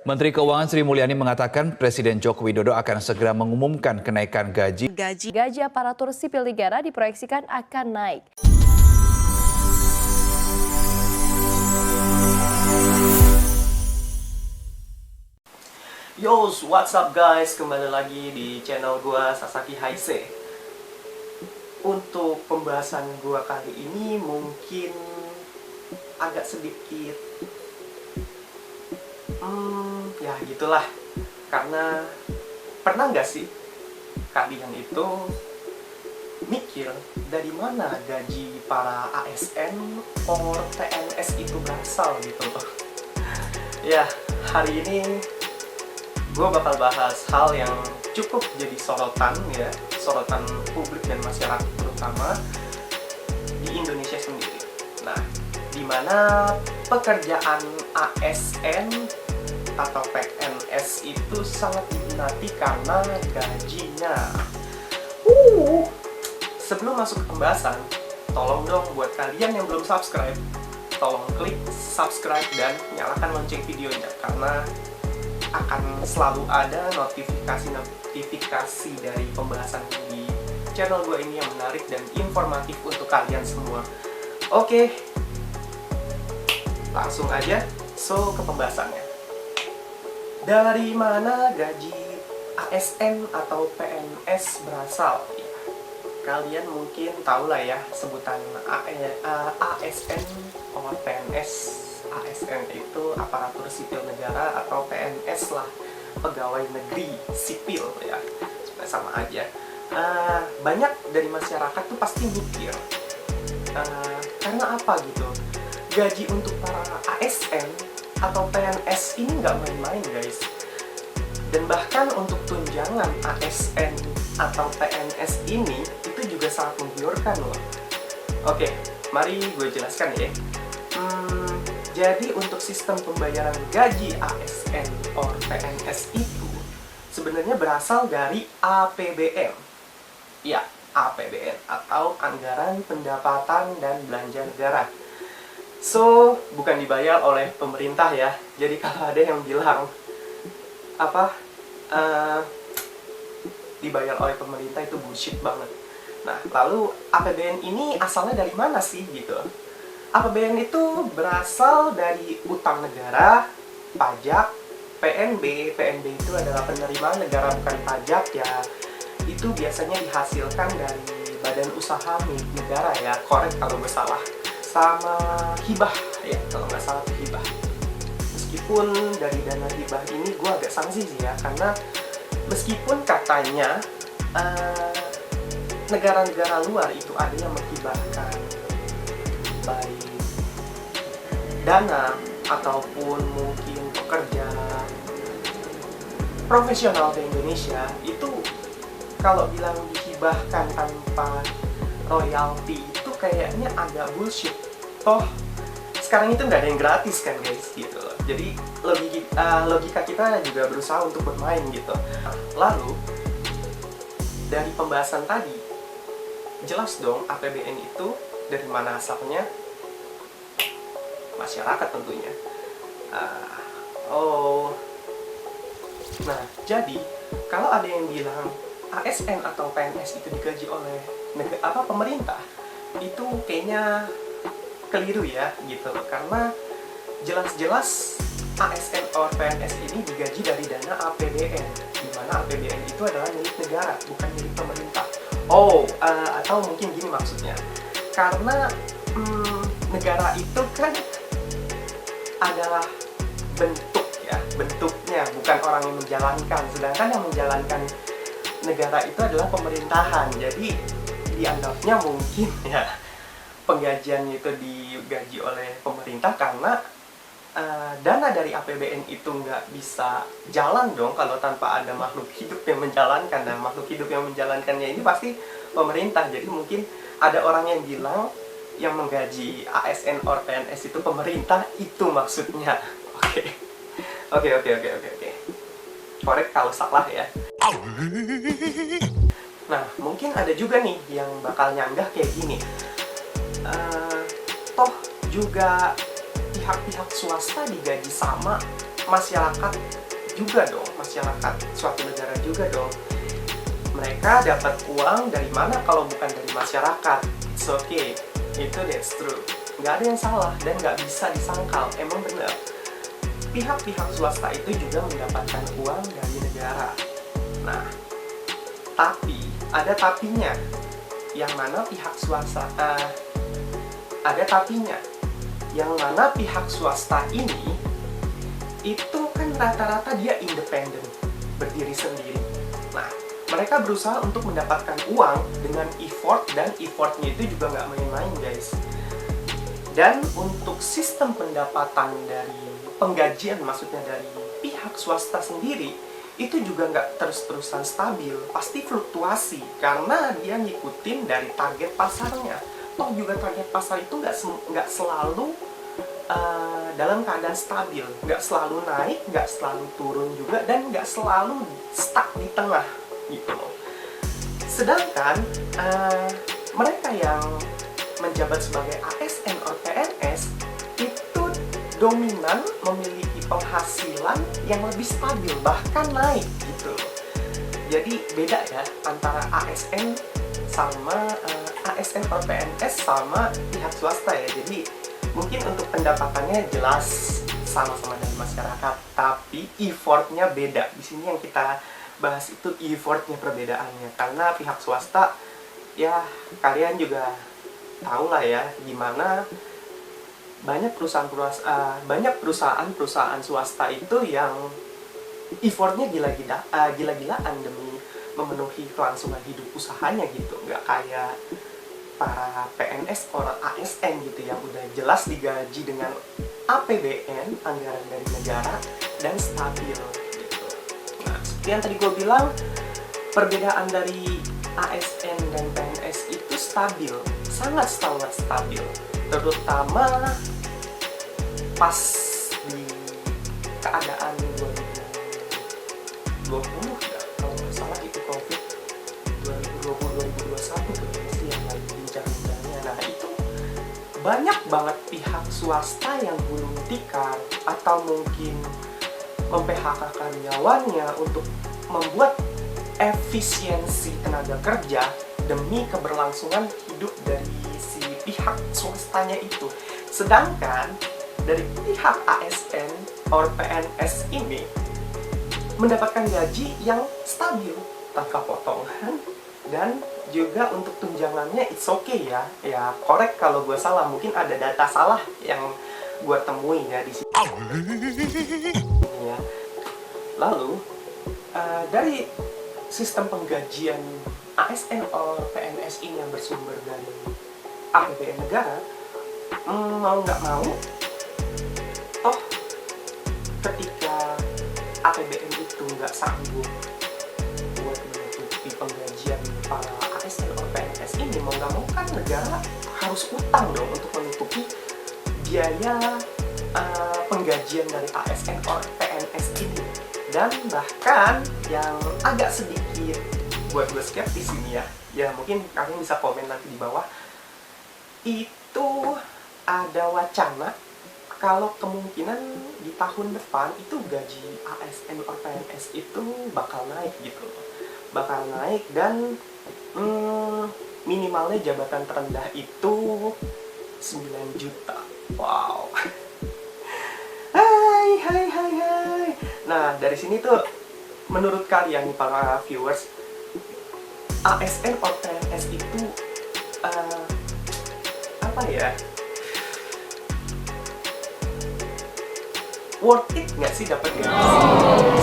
Menteri Keuangan Sri Mulyani mengatakan Presiden Joko Widodo akan segera mengumumkan kenaikan gaji. Gaji aparatur sipil negara diproyeksikan akan naik. Yo, what's up guys? Kembali lagi di channel gua Sasaki Haise. Untuk pembahasan gua kali ini mungkin agak sedikit ya gitulah. Karena pernah nggak sih kalian itu mikir dari mana gaji para ASN or PNS itu berasal gitu loh. Ya, hari ini gue bakal bahas hal yang cukup jadi sorotan publik dan masyarakat terutama di Indonesia sendiri. Nah, di mana pekerjaan ASN atau PNS itu sangat diminati karena gajinya. Sebelum masuk ke pembahasan, tolong dong buat kalian yang belum subscribe, tolong klik subscribe dan nyalakan lonceng videonya karena akan selalu ada notifikasi dari pembahasan di channel gue ini yang menarik dan informatif untuk kalian semua. Oke, langsung aja ke pembahasannya. Dari mana gaji ASN atau PNS berasal? Ya, kalian mungkin tahu lah ya sebutan ASN atau PNS. ASN itu aparatur sipil negara atau PNS lah, pegawai negeri sipil ya, sebenarnya sama aja. Banyak dari masyarakat tuh pasti mikir karena apa gitu, gaji untuk para ASN atau PNS ini nggak main-main guys, dan bahkan untuk tunjangan ASN atau PNS ini itu juga sangat menggiurkan loh. Oke, mari gue jelaskan ya. Jadi untuk sistem pembayaran gaji ASN or PNS itu sebenarnya berasal dari APBN. Ya, APBN atau Anggaran Pendapatan dan Belanja Negara. So, bukan dibayar oleh pemerintah ya. Jadi kalau ada yang bilang dibayar oleh pemerintah itu bullshit banget. Nah, lalu APBN ini asalnya dari mana sih gitu? APBN itu berasal dari utang negara, pajak, PNB. PNB itu adalah penerimaan negara bukan pajak ya. Itu biasanya dihasilkan dari badan usaha milik negara ya. Korek kalau gue salah. Sama hibah ya, kalau nggak salah hibah. Meskipun dari dana hibah ini gue agak sanksi sih ya, karena meskipun katanya negara-negara luar itu ada yang menghibahkan baik dana ataupun mungkin pekerja profesional di Indonesia itu kalau bilang dihibahkan tanpa royalti itu kayaknya agak bullshit. Toh sekarang itu nggak ada yang gratis kan guys gitu loh. Jadi logika kita juga berusaha untuk bermain gitu. Lalu dari pembahasan tadi jelas dong APBN itu dari mana asalnya? Masyarakat tentunya. Nah, jadi kalau ada yang bilang ASN atau PNS itu digaji oleh pemerintah, itu kayaknya keliru ya gitu loh. Karena jelas-jelas ASN atau PNS ini digaji dari dana APBN, di mana APBN itu adalah milik negara, bukan milik pemerintah. Atau mungkin gini maksudnya, karena negara itu kan adalah bentuknya, bukan orang yang menjalankan. Sedangkan yang menjalankan negara itu adalah pemerintahan. Jadi dianggapnya mungkin ya penggajiannya itu digaji oleh pemerintah karena dana dari APBN itu nggak bisa jalan dong kalau tanpa ada makhluk hidup yang menjalankan. Dan makhluk hidup yang menjalankannya ini pasti pemerintah. Jadi mungkin ada orang yang bilang yang menggaji ASN or PNS itu pemerintah, itu maksudnya. Oke. Korek kalau salah ya. Nah, mungkin ada juga nih yang bakal nyanggah kayak gini. Toh juga pihak-pihak swasta digaji sama masyarakat juga dong, masyarakat suatu negara juga dong. Mereka dapat uang dari mana kalau bukan dari masyarakat? It's okay, that's true. Nggak ada yang salah dan nggak bisa disangkal, emang benar. Pihak-pihak swasta itu juga mendapatkan uang dari negara. Nah, tapi ada tapinya, yang mana pihak swasta ada tapinya, yang mana pihak swasta ini itu kan rata-rata dia independen, berdiri sendiri. Nah, mereka berusaha untuk mendapatkan uang dengan effort, dan effortnya itu juga nggak main-main, guys. Dan untuk sistem pendapatan dari penggajian, maksudnya dari pihak swasta sendiri, itu juga nggak terus-terusan stabil, pasti fluktuasi, karena dia ngikutin dari target pasarnya. Toh juga target pasar itu nggak selalu dalam keadaan stabil, nggak selalu naik, nggak selalu turun juga, dan nggak selalu stuck di tengah gitu loh. Sedangkan mereka yang menjabat sebagai ASN atau PNS itu dominan memiliki penghasilan yang lebih stabil, bahkan naik gitu loh. Jadi beda ya antara ASN sama ASN atau PNS sama pihak swasta ya. Jadi mungkin untuk pendapatannya jelas sama-sama dari masyarakat, tapi effortnya beda. Di sini yang kita bahas itu effortnya, perbedaannya. Karena pihak swasta, ya kalian juga tahu lah ya gimana banyak perusahaan swasta itu yang effortnya gila-gilaan demi memenuhi kelangsungan hidup usahanya gitu. Nggak kayak para PNS atau ASN gitu yang udah jelas digaji dengan APBN, anggaran dari negara, dan stabil gitu. Nah, seperti yang tadi gue bilang, perbedaan dari ASN dan PNS itu stabil, sangat stabil, terutama pas di keadaan 2020 ya, kalau nggak salah itu COVID 2020-2021 tuh sih yang lagi bincang-bincangnya. Nah itu banyak banget pihak swasta yang gulung tikar atau mungkin mem-PHK karyawannya untuk membuat efisiensi tenaga kerja demi keberlangsungan hidup dari si pihak swastanya itu. Sedangkan dari pihak ASN atau PNS ini mendapatkan gaji yang stabil tanpa potongan, dan juga untuk tunjangannya it's okay ya. Ya korek kalau gue salah, mungkin ada data salah yang gue temui ya di sini ya. Lalu dari sistem penggajian ASN atau PNS ini yang bersumber dari APBN negara, mau nggak mau, toh ketika APBN itu nggak sanggup buat menutupi penggajian para ASN atau PNS ini, mau nggak mau kan negara harus utang dong untuk menutupi biaya penggajian dari ASN atau PNS ini. Dan bahkan yang agak sedikit buat gue skeptis ini ya mungkin kalian bisa komen nanti di bawah, itu ada wacana kalau kemungkinan di tahun depan itu gaji ASN atau PNS itu bakal naik gitu, bakal naik, dan minimalnya jabatan terendah itu 9 juta. Wow. Hai. Nah, dari sini tuh menurut kalian nih para viewers, ASN atau PNS itu apa ya? Worth it nggak sih dapat gaji?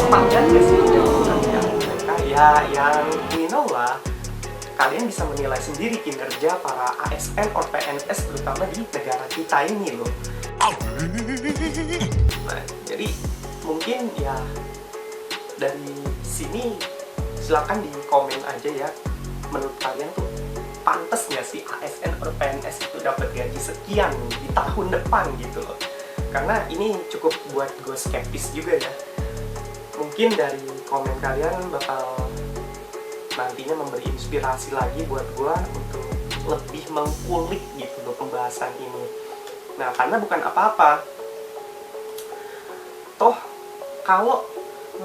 Sepadan nggak sih dengan mereka? Ya, yang we know lah. Kalian bisa menilai sendiri kinerja para ASN atau PNS terutama di negara kita ini loh. Nah, jadi mungkin ya dari sini silakan di komen aja ya, menurut kalian tuh pantas nggak sih ASN atau PNS itu dapat gaji sekian di tahun depan gitu loh. Karena ini cukup buat gue skeptis juga ya. Mungkin dari komen kalian bakal nantinya memberi inspirasi lagi buat gue untuk lebih mengkulik gitu loh pembahasan ini. Nah, karena bukan apa-apa, toh kalau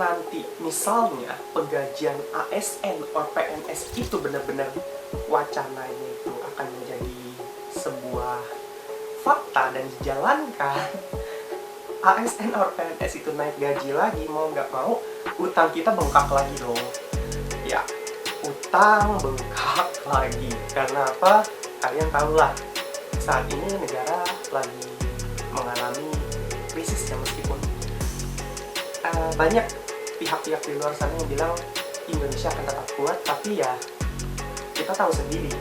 nanti misalnya penggajian ASN or PNS itu benar-benar wacananya itu akan menjadi sebuah fakta dan dijalankan, ASN or PNS itu naik gaji lagi, mau nggak mau utang kita bengkak lagi dong. Ya, utang bengkak lagi. Karena apa? Kalian tahu lah, saat ini negara lagi mengalami krisis ya, meskipun banyak pihak-pihak di luar sana yang bilang Indonesia akan tetap kuat, tapi ya kita tahu sendiri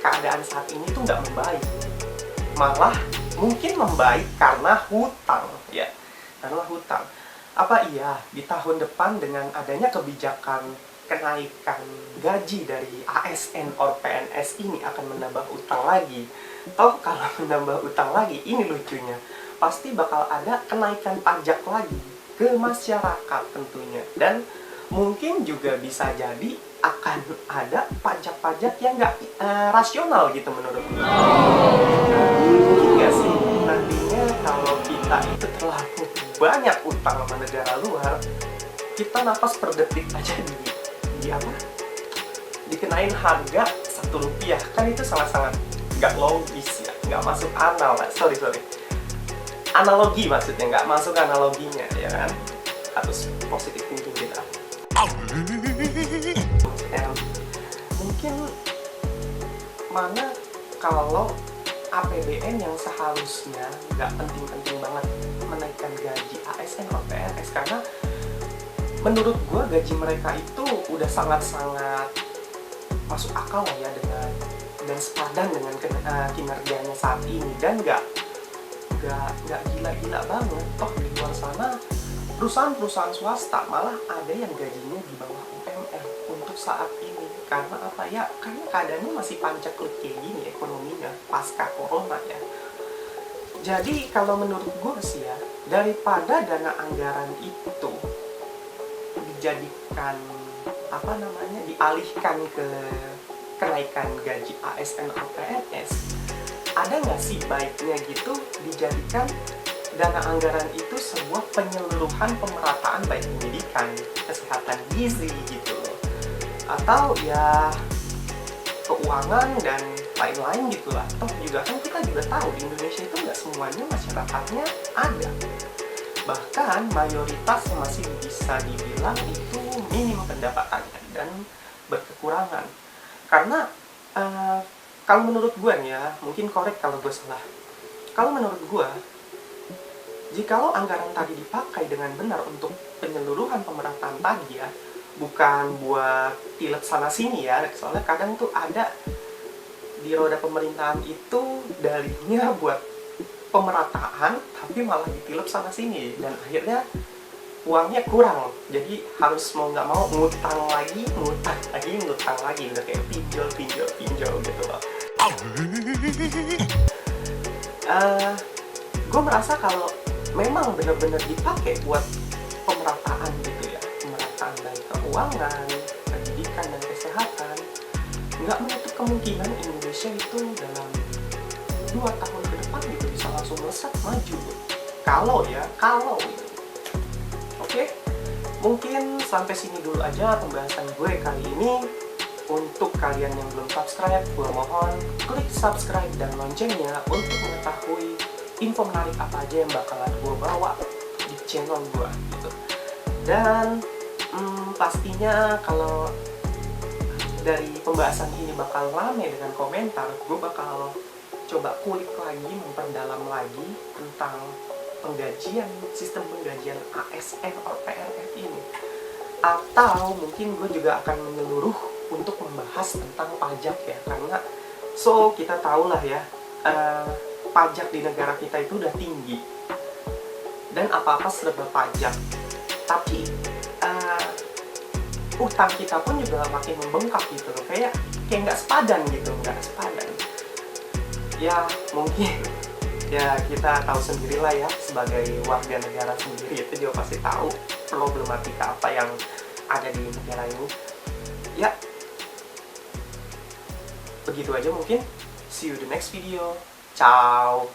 keadaan saat ini tuh nggak membaik, malah mungkin membaik karena hutang ya, karena hutang. Apa iya di tahun depan dengan adanya kebijakan kenaikan gaji dari ASN or PNS ini akan menambah utang lagi? Toh kalau menambah utang lagi, ini lucunya, pasti bakal ada kenaikan pajak lagi ke masyarakat tentunya. Dan mungkin juga bisa jadi akan ada pajak-pajak yang nggak rasional gitu menurutku. Mungkin nggak sih nantinya kalau kita itu terlalu banyak utang sama negara luar, kita napas per detik aja di apa? Dikenain harga Rp1, kan itu sangat-sangat nggak logis ya, nggak masuk akal. Sorry analogi maksudnya, nggak masuk analoginya ya kan, harus positif thinking kita. Mungkin mana kalau APBN yang seharusnya nggak penting-penting banget menaikkan gaji ASN atau PNS, karena menurut gue gaji mereka itu udah sangat-sangat masuk akal lah ya dan sepadan dengan kinerjanya saat ini, dan nggak gila-gila banget. Toh di luar sana perusahaan-perusahaan swasta malah ada yang gajinya di bawah UMR untuk saat ini. Karena apa ya? Karena keadaannya masih pancaklik kayak gini ekonominya pasca corona ya. Jadi kalau menurut gue sih ya, daripada dana anggaran itu dijadikan dialihkan ke kenaikan gaji ASN atau PNS, ada nggak sih baiknya gitu dijadikan dana anggaran itu sebuah penyeluruhan pemerataan baik pendidikan, kesehatan gizi gitu loh, atau ya keuangan dan lain-lain gitu lah. Toh juga kan kita juga tahu di Indonesia itu nggak semuanya masyarakatnya ada, bahkan mayoritas masih bisa dibilang itu minim pendapatannya dan berkekurangan. Karena kalau menurut gue nih ya, mungkin korek kalau gue salah, kalau menurut gue, jikalau anggaran tadi dipakai dengan benar untuk penyeluruhan pemerataan tadi ya, bukan buat tilet sana sini ya, soalnya kadang tuh ada di roda pemerintahan itu dalihnya buat pemerataan tapi malah ditilep sana sini, dan akhirnya uangnya kurang, jadi harus mau nggak mau ngutang lagi, udah kayak pinjol gitu loh. Gue merasa kalau memang benar-benar dipakai buat pemerataan gitu ya, pemerataan dari keuangan, pendidikan dan kesehatan, nggak menutup kemungkinan Indonesia itu dalam 2 tahun ke depan gitu bisa langsung melesat maju. Kalau Oke, mungkin sampai sini dulu aja pembahasan gue kali ini. Untuk kalian yang belum subscribe, gue mohon klik subscribe dan loncengnya untuk mengetahui info menarik apa aja yang bakalan gue bawa di channel gue gitu. Dan pastinya kalau dari pembahasan ini bakal rame dengan komentar, gue bakal coba kulik lagi, memperdalam lagi tentang sistem penggajian ASN atau PNS ini. Atau mungkin gue juga akan menyeluruh untuk membahas tentang pajak ya, karena kita tahu lah ya, pajak di negara kita itu udah tinggi dan apa-apa serba pajak, tapi utang kita pun juga makin membengkak gitu loh, kayak nggak sepadan ya. Mungkin ya kita tahu sendirilah ya, sebagai warga negara sendiri itu juga pasti tahu problematika apa yang ada di negara ini ya. Begitu aja mungkin. See you the next video. Ciao.